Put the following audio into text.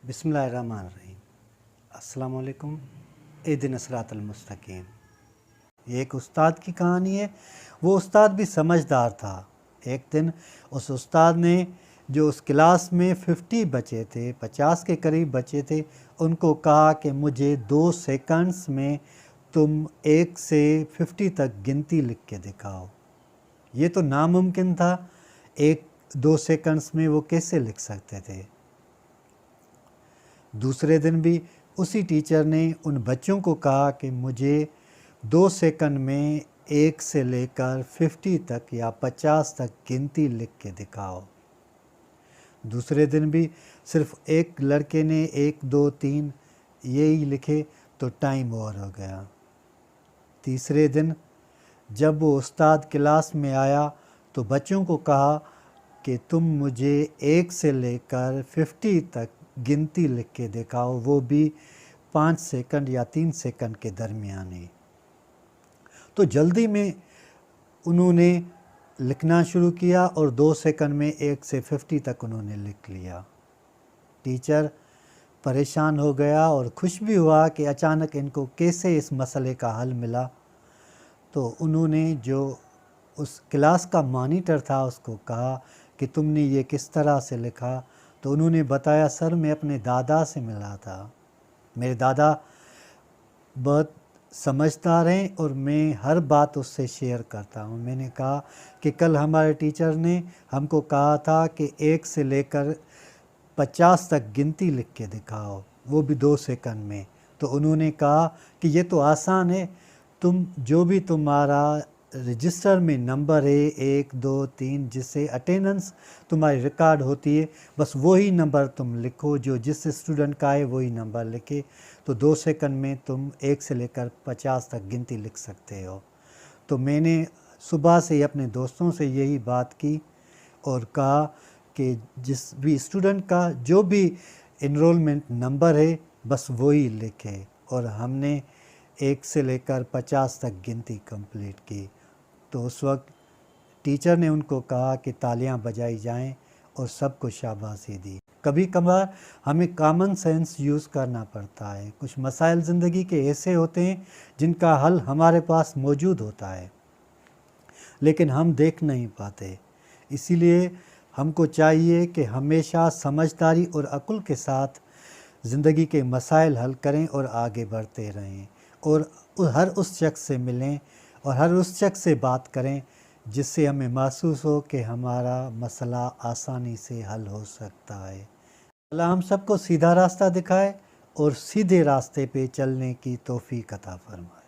बिस्मिल्लाहिर्रहमानिर्रहीम। अस्सलाम वालेकुम। इहदिना सिरातल मुस्तकीम। ये एक उस्ताद की कहानी है। वो उस्ताद भी समझदार था। एक दिन उस उस्ताद ने जो उस क्लास में 50 बचे थे, 50 के करीब बचे थे, उनको कहा कि मुझे 2 सेकंड्स में तुम 1 से 50 तक गिनती लिख के दिखाओ। ये तो नामुमकिन था। 1-2 सेकंड्स में वो कैसे लिख सकते थे। दूसरे दिन भी उसी टीचर ने उन बच्चों को कहा कि मुझे 2 सेकंड में 1 से लेकर 50 तक या 50 तक गिनती लिख के दिखाओ। दूसरे दिन भी सिर्फ एक लड़के ने 1, 2, 3 यही लिखे तो टाइम ओवर हो गया। तीसरे दिन जब वो उस्ताद क्लास में आया तो बच्चों को कहा कि तुम मुझे 1 से लेकर 50 तक गिनती लिख के दिखाओ, वो भी 5 सेकंड या 3 सेकंड के दरमियानी। तो जल्दी में उन्होंने लिखना शुरू किया और 2 सेकंड में 1 से 50 तक उन्होंने लिख लिया। टीचर परेशान हो गया और खुश भी हुआ कि अचानक इनको कैसे इस मसले का हल मिला। तो उन्होंने जो उस क्लास का मॉनिटर था उसको कहा कि तुमने ये किस तरह से लिखा। तो उन्होंने बताया, सर मैं अपने दादा से मिला था, मेरे दादा बहुत समझदार हैं और मैं हर बात उससे शेयर करता हूँ। मैंने कहा कि कल हमारे टीचर ने हमको कहा था कि 1 से लेकर 50 तक गिनती लिख के दिखाओ, वो भी 2 सेकंड में। तो उन्होंने कहा कि ये तो आसान है, तुम जो भी तुम्हारा रजिस्टर में नंबर है 1, 2, 3 जिससे अटेंडेंस तुम्हारी रिकॉर्ड होती है, बस वही नंबर तुम लिखो, जो जिस स्टूडेंट का है वही नंबर लिखे। तो 2 सेकंड में तुम 1 से लेकर 50 तक गिनती लिख सकते हो। तो मैंने सुबह से ही अपने दोस्तों से यही बात की और कहा कि जिस भी स्टूडेंट का जो भी इनरोलमेंट नंबर है बस वही लिखे, और हमने 1 से लेकर 50 तक गिनती कंप्लीट की। तो उस वक्त टीचर ने उनको कहा कि तालियां बजाई जाएं और सबको शाबाशी दी। कभी कभार हमें कॉमन सेंस यूज़ करना पड़ता है। कुछ मसाइल ज़िंदगी के ऐसे होते हैं जिनका हल हमारे पास मौजूद होता है लेकिन हम देख नहीं पाते। इसीलिए हमको चाहिए कि हमेशा समझदारी और अक्ल के साथ ज़िंदगी के मसाइल हल करें और आगे बढ़ते रहें, और हर उस शख्स से मिलें और हर उस शख्स से बात करें जिससे हमें महसूस हो कि हमारा मसला आसानी से हल हो सकता है। अल्लाह हम सबको सीधा रास्ता दिखाए और सीधे रास्ते पे चलने की तौफीक अता फरमाए।